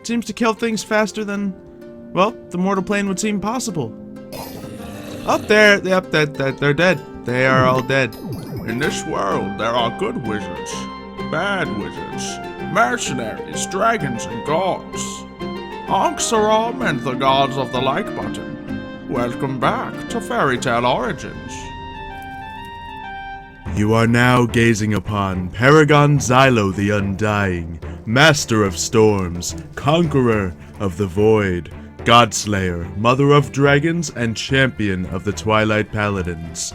seems to kill things faster than, well, the mortal plane would seem possible. Up there, yep, they're dead. They are all dead. In this world, there are good wizards, bad wizards, mercenaries, dragons, and gods. Ankh-Saram and the gods of the like button. Welcome back to Fairy Tale Origins. You are now gazing upon Paragon Xylo the Undying, Master of Storms, Conqueror of the Void, Godslayer, Mother of Dragons, and Champion of the Twilight Paladins.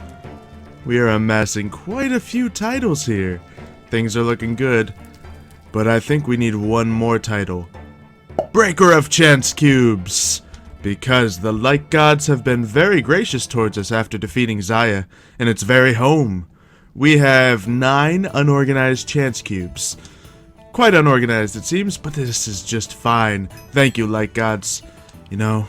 We are amassing quite a few titles here. Things are looking good, but I think we need one more title. Breaker of Chance Cubes! Because the Light Gods have been very gracious towards us after defeating Xayah in its very home. We have 9 unorganized chance cubes. Quite unorganized it seems, but this is just fine. Thank you, Light Gods. You know,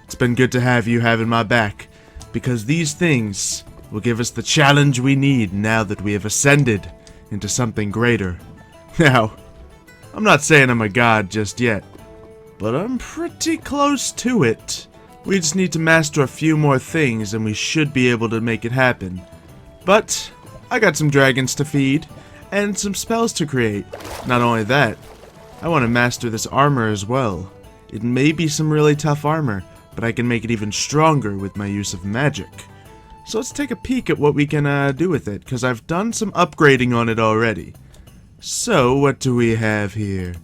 it's been good to have you having my back, because these things will give us the challenge we need now that we have ascended into something greater. Now, I'm not saying I'm a god just yet, but I'm pretty close to it. We just need to master a few more things and we should be able to make it happen. But I got some dragons to feed, and some spells to create. Not only that, I want to master this armor as well. It may be some really tough armor, but I can make it even stronger with my use of magic. So let's take a peek at what we can do with it, because I've done some upgrading on it already. So, what do we have here?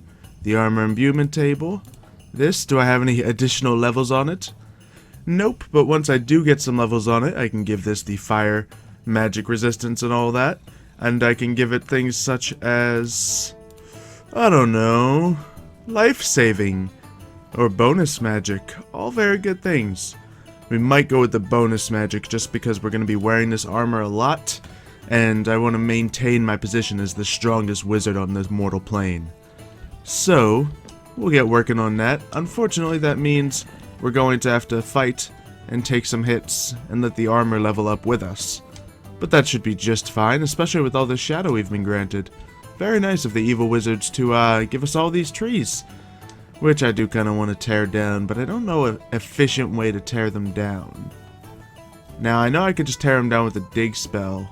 The armor imbuement table. This, do I have any additional levels on it? Nope, but once I do get some levels on it, I can give this the fire magic resistance and all that, and I can give it things such as, I don't know, life-saving, or bonus magic, all very good things. We might go with the bonus magic just because we're going to be wearing this armor a lot, and I want to maintain my position as the strongest wizard on this mortal plane. So, we'll get working on that. Unfortunately, that means we're going to have to fight and take some hits and let the armor level up with us. But that should be just fine, especially with all the shadow we've been granted. Very nice of the evil wizards to give us all these trees. Which I do kind of want to tear down, but I don't know an efficient way to tear them down. Now, I know I could just tear them down with a dig spell,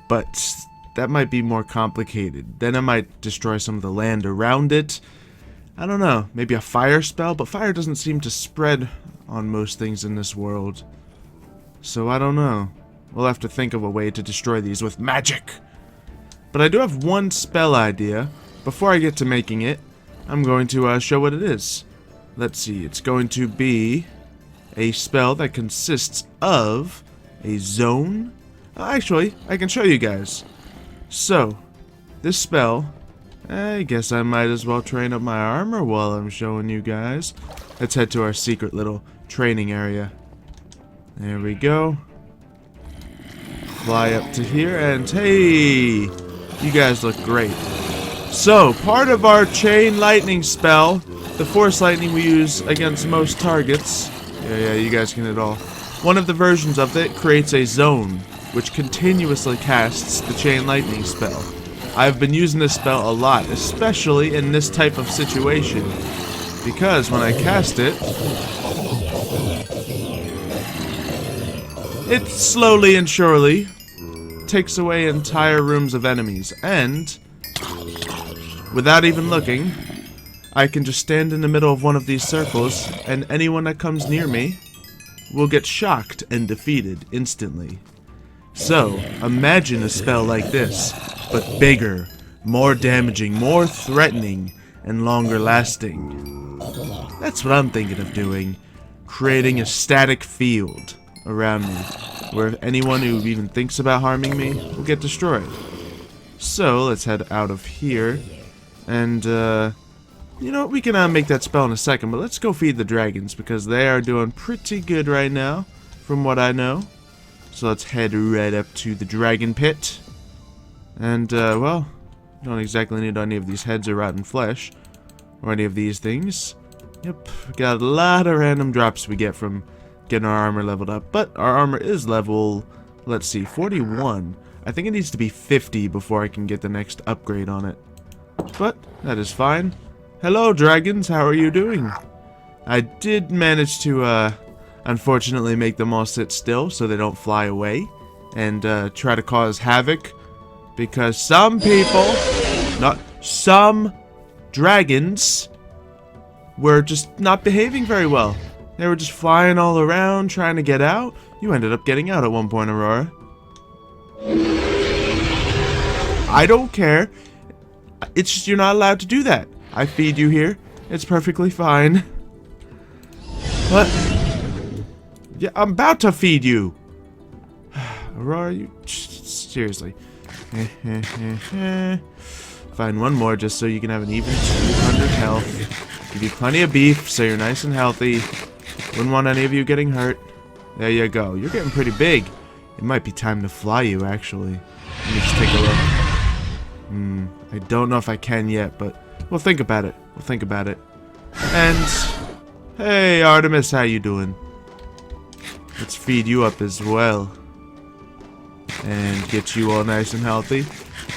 but that might be more complicated. Then I might destroy some of the land around it. I don't know, maybe a fire spell, but fire doesn't seem to spread on most things in this world. So I don't know. We'll have to think of a way to destroy these with magic. But I do have one spell idea. Before I get to making it, I'm going to show what it is. Let's see, it's going to be a spell that consists of a zone. Actually, I can show you guys. So, this spell, I guess I might as well train up my armor while I'm showing you guys. Let's head to our secret little training area. There we go. Fly up to here, and hey, you guys look great. So, part of our chain lightning spell, the force lightning we use against most targets, yeah, you guys can hit all. One of the versions of it creates a zone, which continuously casts the chain lightning spell. I've been using this spell a lot, especially in this type of situation, because when I cast it, it slowly and surely takes away entire rooms of enemies, and without even looking, I can just stand in the middle of one of these circles, and anyone that comes near me will get shocked and defeated instantly. So, imagine a spell like this, but bigger, more damaging, more threatening, and longer lasting. That's what I'm thinking of doing, creating a static field around me, where anyone who even thinks about harming me will get destroyed. So, let's head out of here. And, you know, we can make that spell in a second, but let's go feed the dragons, because they are doing pretty good right now, from what I know. So let's head right up to the dragon pit. And, well, don't exactly need any of these heads or rotten flesh, or any of these things. Yep, got a lot of random drops we get from getting our armor leveled up, but our armor is level, let's see, 41. I think it needs to be 50 before I can get the next upgrade on it. But that is fine. Hello, dragons. How are you doing? I did manage to, unfortunately make them all sit still so they don't fly away and, try to cause havoc. Because some people, not some dragons, were just not behaving very well. They were just flying all around, trying to get out. You ended up getting out at one point, Aurora. I don't care. It's just you're not allowed to do that. I feed you here. It's perfectly fine. What? Yeah, I'm about to feed you. Aurora, you... Seriously. Find one more just so you can have an even 200 health. Give you plenty of beef so you're nice and healthy. Wouldn't want any of you getting hurt. There you go. You're getting pretty big. It might be time to fly you, actually. Let me just take a look. I don't know if I can yet, but we'll think about it. We'll think about it. And... Hey, Artemis, how you doing? Let's feed you up as well. And get you all nice and healthy.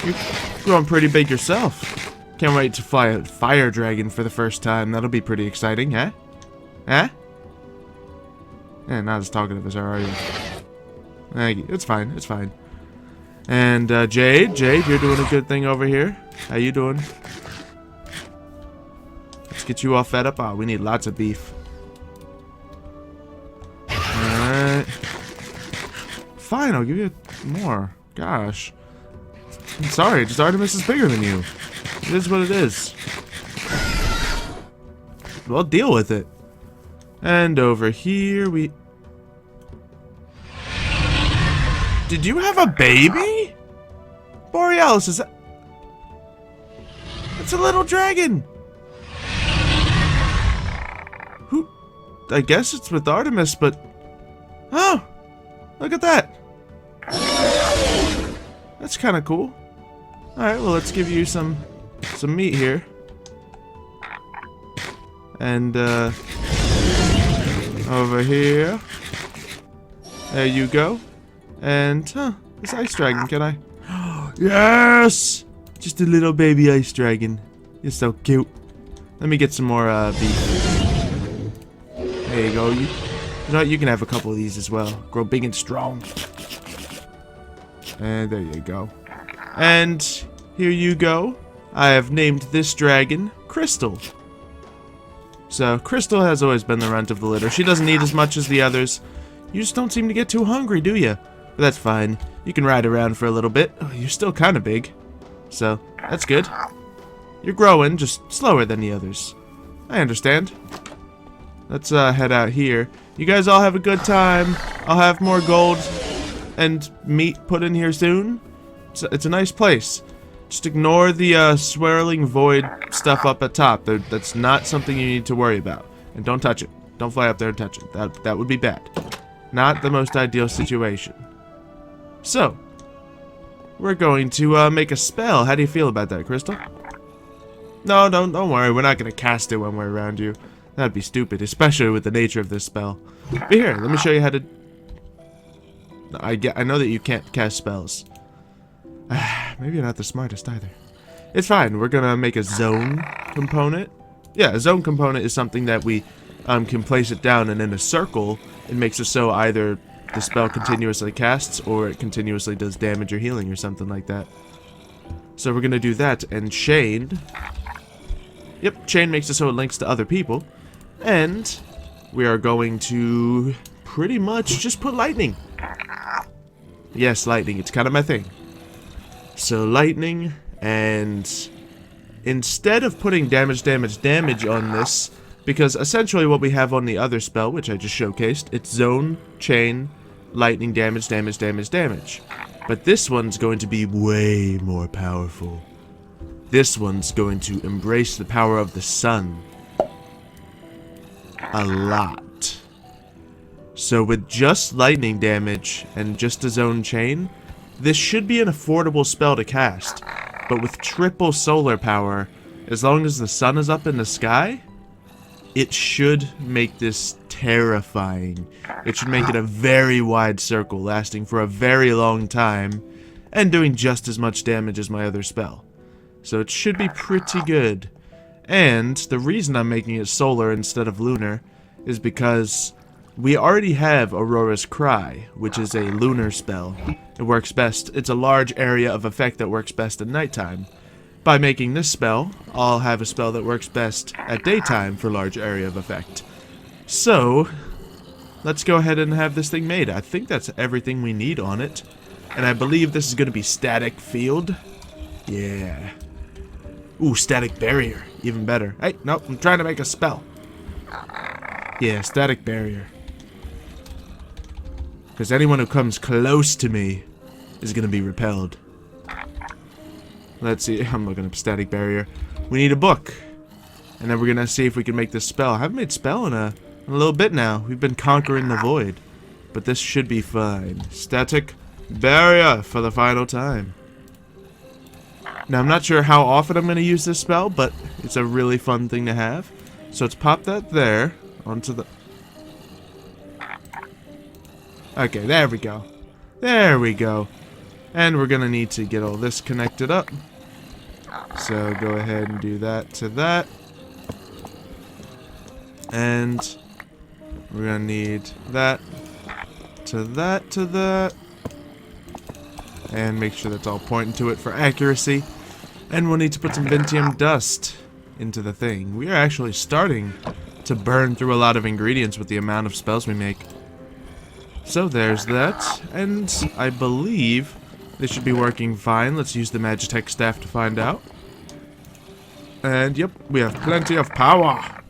You're growing pretty big yourself. Can't wait to fly a fire dragon for the first time. That'll be pretty exciting, huh? Huh? Not as talkative as are you? It's fine, it's fine. And, Jade, you're doing a good thing over here. How you doing? Let's get you all fed up. Oh, we need lots of beef. Alright. Fine, I'll give you more. Gosh. I'm sorry, just Artemis is bigger than you. It is what it is. Well, deal with it. And over here, we... Did you have a baby? Borealis, is that... It's a little dragon. Who... I guess it's with Artemis, but... Oh! Look at that. That's kind of cool. Alright, well, let's give you some meat here. And, over here. There you go. And, this ice dragon, can I? Yes! Just a little baby ice dragon. You're so cute. Let me get some more, beef. There you go. You know what? You can have a couple of these as well. Grow big and strong. And there you go. And here you go. I have named this dragon Crystal. So, Crystal has always been the runt of the litter. She doesn't eat as much as the others. You just don't seem to get too hungry, do you? But that's fine. You can ride around for a little bit. Oh, you're still kind of big. So, that's good. You're growing, just slower than the others. I understand. Let's head out here. You guys all have a good time. I'll have more gold and meat put in here soon. It's a nice place. Just ignore the swirling void stuff up at top. That's not something you need to worry about. And don't touch it. Don't fly up there and touch it. That would be bad. Not the most ideal situation. So, we're going to make a spell. How do you feel about that, Crystal? No, don't worry. We're not going to cast it when we're around you. That'd be stupid, especially with the nature of this spell. But here, let me show you how to... I know that you can't cast spells. Maybe you're not the smartest either. It's fine. We're going to make a zone component. Yeah, a zone component is something that we can place it down, and in a circle, it makes it so either the spell continuously casts or it continuously does damage or healing or something like that. So we're going to do that, and chain... Yep, chain makes it so it links to other people. And we are going to pretty much just put lightning. Yes, lightning. It's kind of my thing. So lightning, and instead of putting damage on this, because essentially what we have on the other spell, which I just showcased, it's zone, chain, lightning, damage. But this one's going to be way more powerful. This one's going to embrace the power of the sun. A lot. So with just lightning damage and just a zone chain, this should be an affordable spell to cast. But with triple solar power, as long as the sun is up in the sky, it should make this terrifying. It should make it a very wide circle, lasting for a very long time, and doing just as much damage as my other spell. So it should be pretty good. And the reason I'm making it solar instead of lunar is because we already have Aurora's Cry, which is a lunar spell. It works best. It's a large area of effect that works best at nighttime. By making this spell, I'll have a spell that works best at daytime for large area of effect. So, let's go ahead and have this thing made. I think that's everything we need on it. And I believe this is going to be static field. Yeah. Ooh, static barrier. Even better. Hey, nope, I'm trying to make a spell. Yeah, static barrier. Because anyone who comes close to me is going to be repelled. Let's see. I'm looking up static barrier. We need a book. And then we're going to see if we can make this spell. I haven't made spell in a little bit now. We've been conquering the void. But this should be fine. Static barrier for the final time. Now, I'm not sure how often I'm going to use this spell, but it's a really fun thing to have. So let's pop that there onto the... Okay, there we go. There we go. And we're going to need to get all this connected up. So go ahead and do that to that. And we're going to need that to that to that. And make sure that's all pointing to it for accuracy. And we'll need to put some Ventium dust into the thing. We are actually starting to burn through a lot of ingredients with the amount of spells we make. So there's that. And I believe this should be working fine. Let's use the Magitech staff to find out. And yep, we have plenty of power.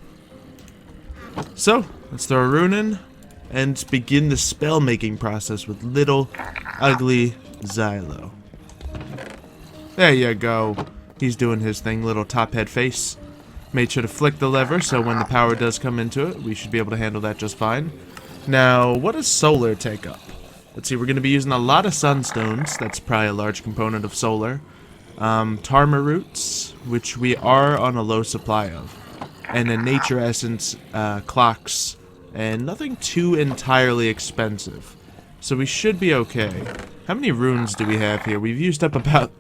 So, let's throw a rune in and begin the spell making process with little ugly Xylo. There you go. He's doing his thing, little top head face. Made sure to flick the lever so when the power does come into it, we should be able to handle that just fine. Now, what does solar take up? Let's see, we're going to be using a lot of sunstones. That's probably a large component of solar. Tarma roots, which we are on a low supply of. And then nature essence clocks. And nothing too entirely expensive. So we should be okay. How many runes do we have here? We've used up about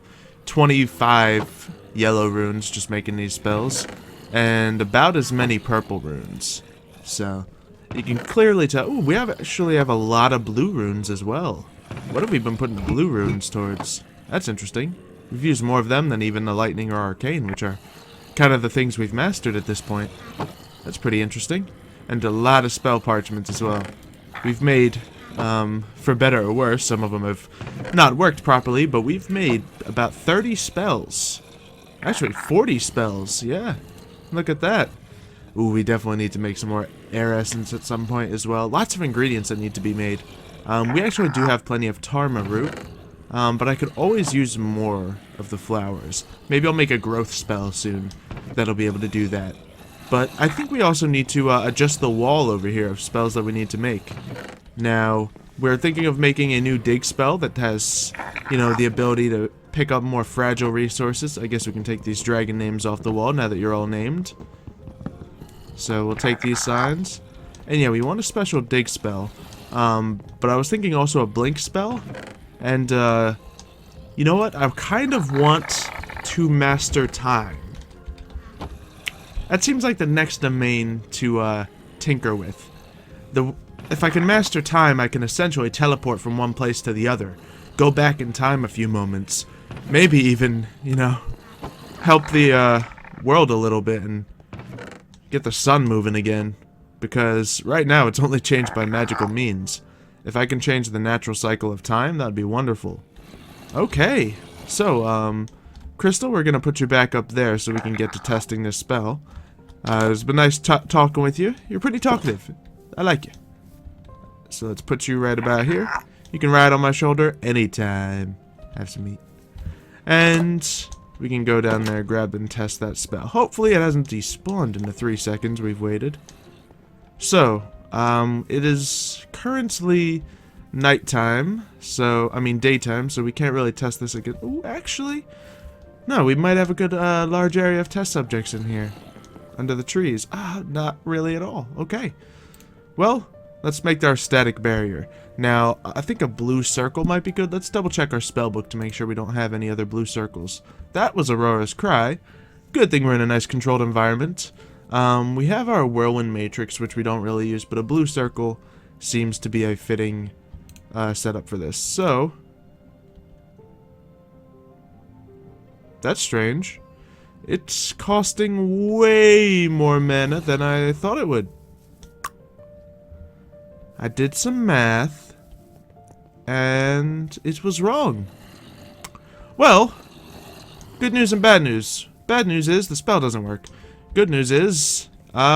25 yellow runes just making these spells. And about as many purple runes. So, you can clearly tell... Ooh, we actually have a lot of blue runes as well. What have we been putting blue runes towards? That's interesting. We've used more of them than even the lightning or arcane, which are kind of the things we've mastered at this point. That's pretty interesting. And a lot of spell parchments as well. We've made... for better or worse, some of them have not worked properly, but we've made about 30 spells. Actually, 40 spells, yeah. Look at that. Ooh, we definitely need to make some more air essence at some point as well. Lots of ingredients that need to be made. We actually do have plenty of Tarma root, but I could always use more of the flowers. Maybe I'll make a growth spell soon that'll be able to do that. But I think we also need to adjust the wall over here of spells that we need to make. Now, we're thinking of making a new dig spell that has, you know, the ability to pick up more fragile resources. I guess we can take these dragon names off the wall now that you're all named. So we'll take these signs. And yeah, we want a special dig spell. But I was thinking also a blink spell. And, you know what? I kind of want to master time. That seems like the next domain to tinker with. If I can master time, I can essentially teleport from one place to the other. Go back in time a few moments. Maybe even, you know, help the world a little bit and get the sun moving again. Because right now it's only changed by magical means. If I can change the natural cycle of time, that'd be wonderful. Okay, so, Crystal, we're gonna put you back up there so we can get to testing this spell. It's been nice talking with you. You're pretty talkative. I like you. So let's put you right about here. You can ride on my shoulder anytime. Have some meat. And we can go down there, grab and test that spell. Hopefully it hasn't despawned in the 3 seconds we've waited. So, it is currently nighttime. So, I mean daytime, so we can't really test this again. Ooh, actually, no, we might have a good large area of test subjects in here. Under the trees. Not really at all. Okay. Well, let's make our static barrier. Now, I think a blue circle might be good. Let's double check our spellbook to make sure we don't have any other blue circles. That was Aurora's Cry. Good thing we're in a nice controlled environment. We have our whirlwind matrix, which we don't really use, but a blue circle seems to be a fitting setup for this. So, that's strange. It's costing way more mana than I thought it would. I did some math, and it was wrong. Well, good news and bad news. Bad news is the spell doesn't work. Good news is,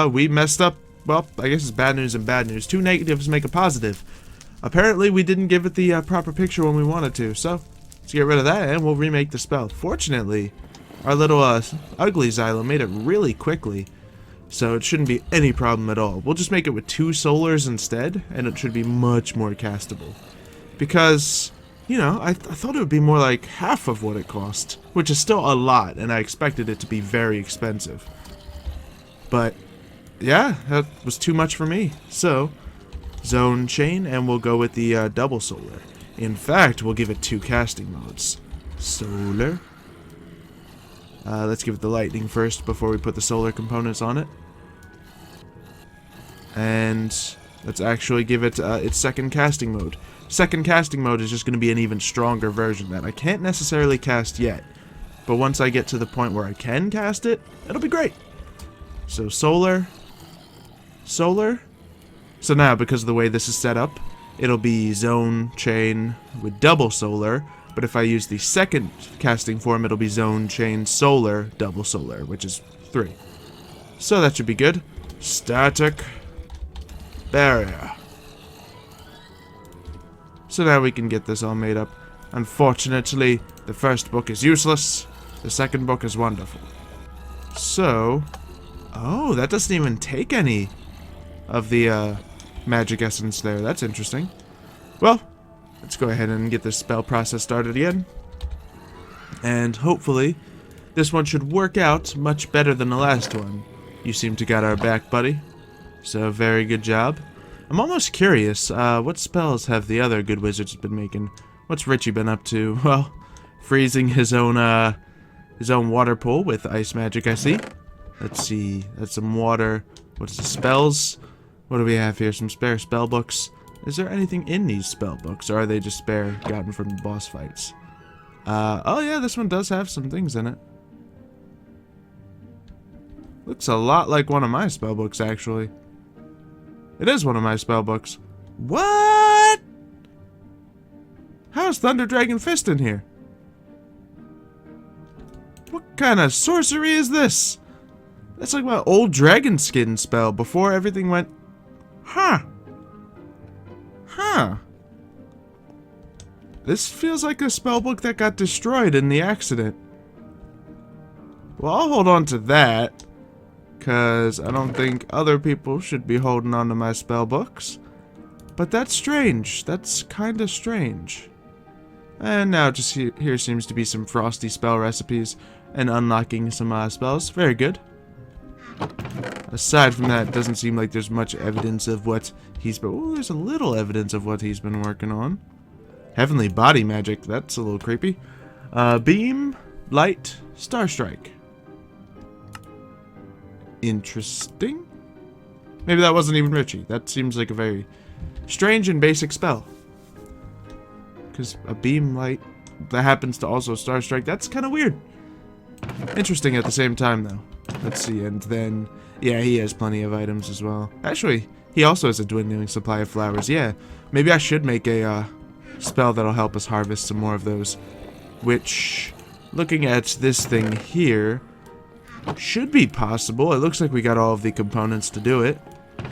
we messed up. Well, I guess it's bad news and bad news. Two negatives make a positive. Apparently, we didn't give it the proper picture when we wanted to, so let's get rid of that and we'll remake the spell. Fortunately, our little ugly Xylo made it really quickly, so it shouldn't be any problem at all. We'll just make it with 2 solars instead, and it should be much more castable. Because, you know, I thought it would be more like half of what it cost, which is still a lot, and I expected it to be very expensive. But, yeah, that was too much for me. So, zone chain, and we'll go with the double solar. In fact, we'll give it 2 casting modes. Solar. Let's give it the lightning first before we put the solar components on it. And let's actually give it its second casting mode. Second casting mode is just going to be an even stronger version that I can't necessarily cast yet. But once I get to the point where I can cast it, it'll be great. So solar. Solar. So now, because of the way this is set up, it'll be zone chain with double solar. But if I use the second casting form, it'll be zone chain solar double solar, which is 3. So that should be good. Static barrier. So now we can get this all made up. Unfortunately, the first book is useless. The second book is wonderful. So, oh, that doesn't even take any of the magic essence there. That's interesting. Well, let's go ahead and get this spell process started again. And hopefully, this one should work out much better than the last one. You seem to got our back, buddy. So, very good job. I'm almost curious, what spells have the other good wizards been making? What's Richie been up to? Well, freezing his own water pool with ice magic, I see. Let's see, that's some water. What's the spells? What do we have here? Some spare spell books. Is there anything in these spell books, or are they just spare gotten from the boss fights? Oh yeah, this one does have some things in it. Looks a lot like one of my spell books, actually. It is one of my spell books. What? How's Thunder Dragon Fist in here? What kind of sorcery is this? That's like my old dragon skin spell before everything went... Huh. Huh. This feels like a spellbook that got destroyed in the accident. Well, I'll hold on to that, because I don't think other people should be holding on to my spellbooks. But that's strange. That's kind of strange. And now just here seems to be some frosty spell recipes and unlocking some spells. Very good. Aside from that, it doesn't seem like there's much evidence of what he's been... Oh, there's a little evidence of what he's been working on. Heavenly body magic. That's a little creepy. Beam, light, star strike. Interesting. Maybe that wasn't even Richie. That seems like a very strange and basic spell. Because a beam light that happens to also star strike, that's kind of weird. Interesting at the same time, though. Let's see, and then... Yeah, he has plenty of items as well. Actually, he also has a dwindling supply of flowers. Yeah, maybe I should make a spell that'll help us harvest some more of those. Which, looking at this thing here, should be possible. It looks like we got all of the components to do it.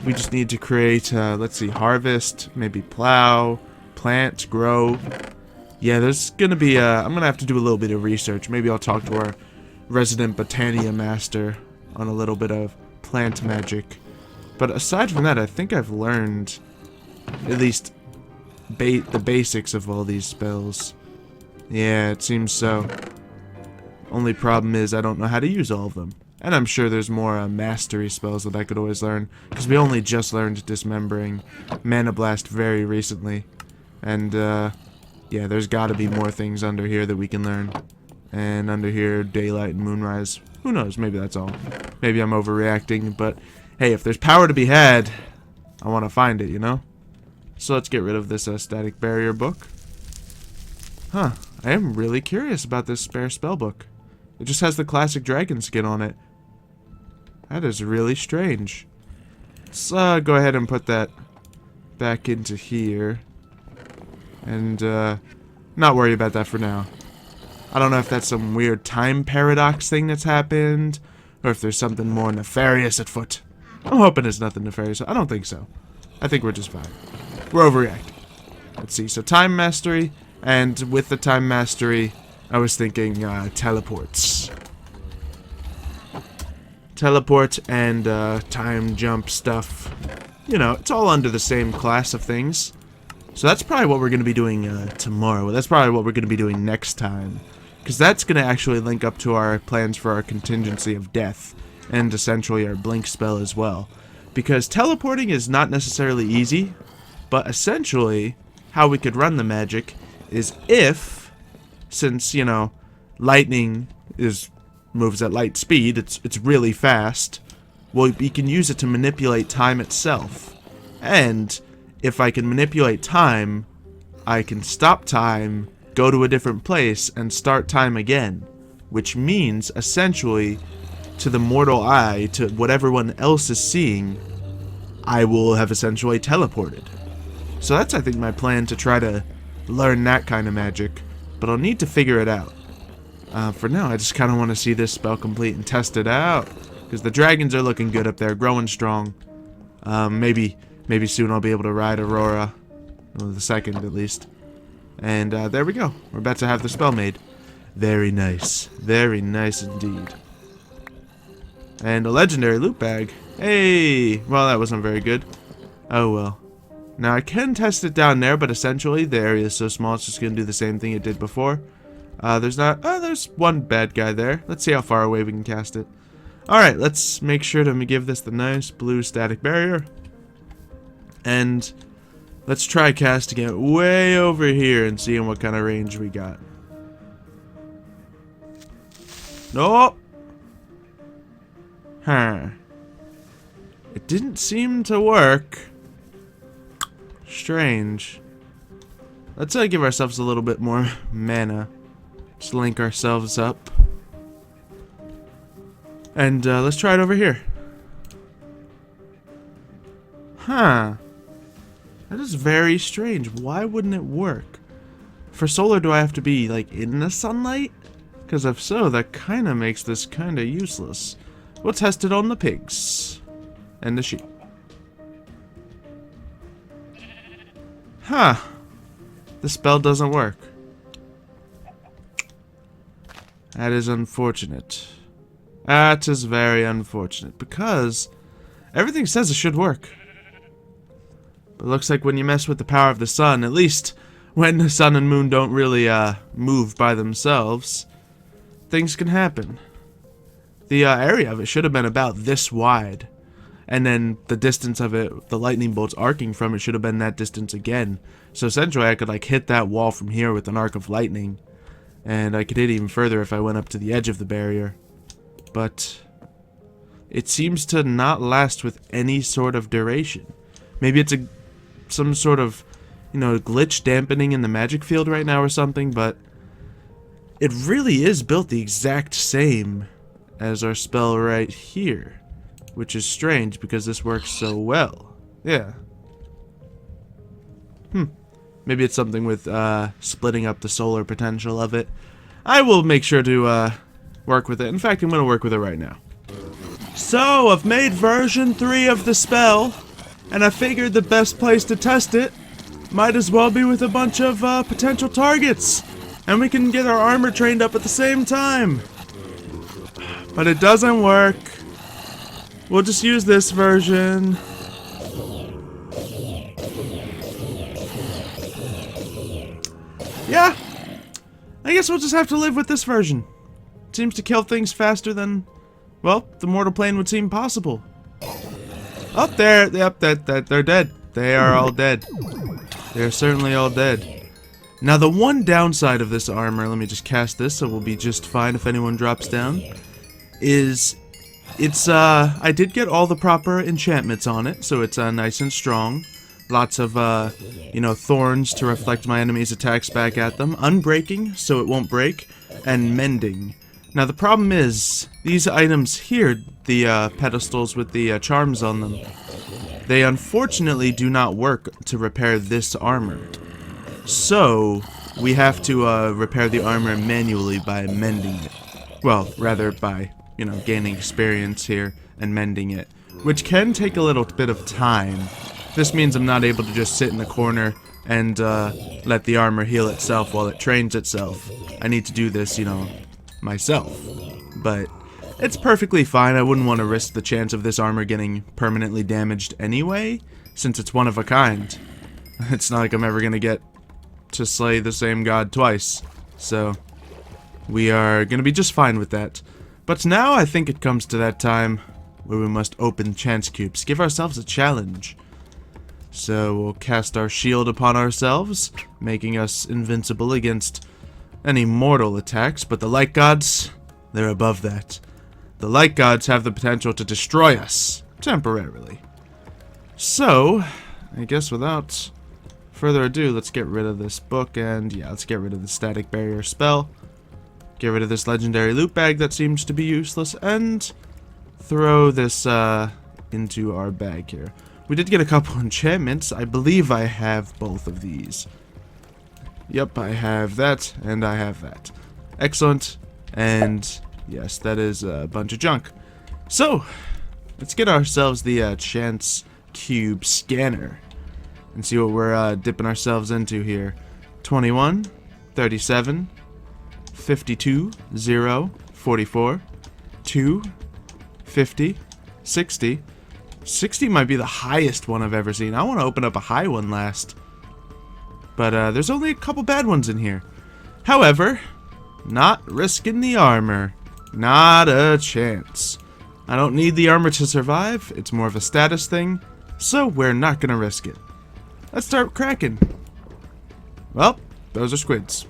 We just need to create, let's see, harvest, maybe plow, plant, grow. Yeah, there's gonna be, I'm gonna have to do a little bit of research. Maybe I'll talk to our resident Botania master on a little bit of plant magic. But aside from that, I think I've learned at least the basics of all these spells. Yeah, it seems so. Only problem is I don't know how to use all of them. And I'm sure there's more mastery spells that I could always learn, because we only just learned Dismembering Mana Blast very recently. And, yeah, there's gotta be more things under here that we can learn. And under here, Daylight and Moonrise Who knows? Maybe that's all. Maybe I'm overreacting, but hey, if there's power to be had, I want to find it, you know? So let's get rid of this static barrier book. Huh. I am really curious about this spare spell book. It just has the classic dragon skin on it. That is really strange. Let's go ahead and put that back into here. And not worry about that for now. I don't know if that's some weird time paradox thing that's happened, or if there's something more nefarious at foot. I'm hoping it's nothing nefarious. I don't think so. I think we're just fine. We're overreacting. Let's see. So time mastery, and with the time mastery, I was thinking teleports. Teleport and time jump stuff. You know, it's all under the same class of things. So that's probably what we're going to be doing tomorrow. That's probably what we're going to be doing next time. Because that's going to actually link up to our plans for our contingency of death. And essentially our blink spell as well. Because teleporting is not necessarily easy. But essentially, how we could run the magic is if, since, you know, lightning moves at light speed, it's really fast, well, we can use it to manipulate time itself. And if I can manipulate time, I can stop time, go to a different place, and start time again. Which means, essentially, to the mortal eye, to what everyone else is seeing, I will have essentially teleported. So that's, I think, my plan, to try to learn that kind of magic. But I'll need to figure it out. For now, I just kind of want to see this spell complete and test it out. Because the dragons are looking good up there, growing strong. Maybe soon I'll be able to ride Aurora. Well, the second, at least. And there we go. We're about to have the spell made. Very nice. Very nice indeed. And a legendary loot bag. Hey! Well, that wasn't very good. Oh well. Now I can test it down there, but essentially the area is so small it's just going to do the same thing it did before. There's one bad guy there. Let's see how far away we can cast it. Alright, let's make sure to give this the nice blue static barrier. And let's try casting it way over here and seeing what kind of range we got. Nope. Huh. It didn't seem to work. Strange. Let's give ourselves a little bit more mana. Just link ourselves up. And let's try it over here. Huh. That is very strange. Why wouldn't it work? For solar, do I have to be, like, in the sunlight? Because if so, that kind of makes this kind of useless. We'll test it on the pigs. And the sheep. Huh. The spell doesn't work. That is unfortunate. That is very unfortunate. Because everything says it should work. But it looks like when you mess with the power of the sun, at least when the sun and moon don't really move by themselves, things can happen. The area of it should have been about this wide. And then the distance of it, the lightning bolts arcing from it, should have been that distance again. So essentially I could like hit that wall from here with an arc of lightning. And I could hit even further if I went up to the edge of the barrier. But it seems to not last with any sort of duration. Maybe it's some sort of, you know, glitch dampening in the magic field right now or something, but it really is built the exact same as our spell right here. Which is strange because this works so well. Yeah. Maybe it's something with splitting up the solar potential of it. I will make sure to work with it. In fact, I'm going to work with it right now. So, I've made version 3 of the spell. And I figured the best place to test it might as well be with a bunch of potential targets. And we can get our armor trained up at the same time. But it doesn't work. We'll just use this version. Yeah. I guess we'll just have to live with this version. It seems to kill things faster than, well, the mortal plane would seem possible. Oh, there. Yep, they're dead. They are all dead. They're certainly all dead. Now, the one downside of this armor, let me just cast this so we'll be just fine if anyone drops down, is it's I did get all the proper enchantments on it, so it's nice and strong. Lots of you know, thorns to reflect my enemy's attacks back at them, unbreaking so it won't break, and mending. Now the problem is these items here, the pedestals with the charms on them, they unfortunately do not work to repair this armor. So we have to repair the armor manually by mending it. Well, rather by, you know, gaining experience here and mending it, which can take a little bit of time. This means I'm not able to just sit in the corner and let the armor heal itself while it trains itself. I need to do this, you know, myself. But it's perfectly fine. I wouldn't want to risk the chance of this armor getting permanently damaged anyway, since it's one of a kind. It's not like I'm ever gonna get to slay the same god twice. So we are gonna be just fine with that. But now I think it comes to that time where we must open chance cubes, give ourselves a challenge. So we'll cast our shield upon ourselves, making us invincible against any mortal attacks, but the light gods, they're above that. The light gods have the potential to destroy us, temporarily. So, I guess without further ado, let's get rid of this book, and yeah, let's get rid of the static barrier spell. Get rid of this legendary loot bag that seems to be useless, and throw this into our bag here. We did get a couple enchantments. I believe I have both of these. Yep, I have that, and I have that. Excellent. And yes, that is a bunch of junk. So, let's get ourselves the chance cube scanner and see what we're dipping ourselves into here. 21, 37, 52, 0, 44, 2, 50, 60. 60 might be the highest one I've ever seen. I want to open up a high one last. But there's only a couple bad ones in here. However, not risking the armor. Not a chance. I don't need the armor to survive. It's more of a status thing. So we're not going to risk it. Let's start cracking. Well, those are squids.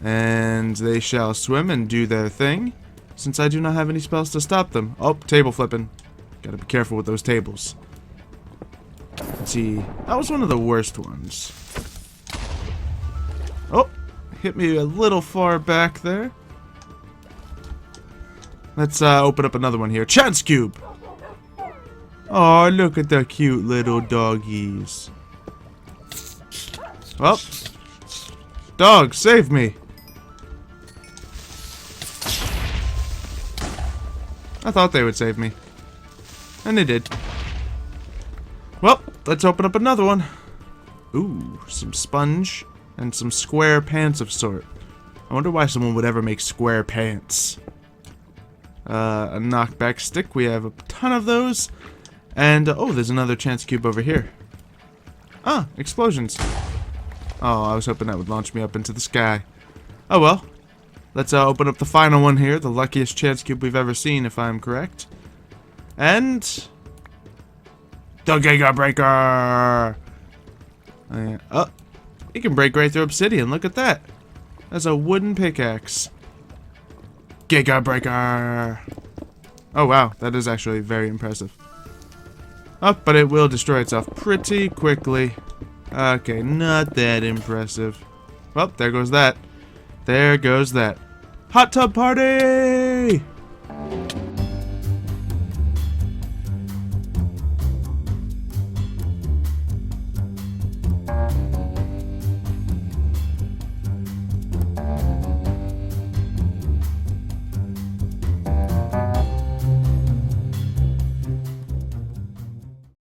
And they shall swim and do their thing, since I do not have any spells to stop them. Oh, table flipping. Gotta be careful with those tables. Let's see. That was one of the worst ones. Oh, hit me a little far back there. Let's open up another one here. Chance cube! Oh, look at the cute little doggies. Well, dog, save me. I thought they would save me. And they did. Well, let's open up another one. Ooh, some sponge and some square pants of sort. I wonder why someone would ever make square pants. A knockback stick. We have a ton of those. And, oh, there's another chance cube over here. Ah, explosions. Oh, I was hoping that would launch me up into the sky. Oh, well. Let's open up the final one here. The luckiest chance cube we've ever seen, if I'm correct. And the Giga Breaker. Oh, it can break right through obsidian. Look at that. That's a wooden pickaxe. Giga Breaker. Oh wow, that is actually very impressive. Oh, but it will destroy itself pretty quickly. Okay, not that impressive. Well, there goes that. There goes that. Hot tub party!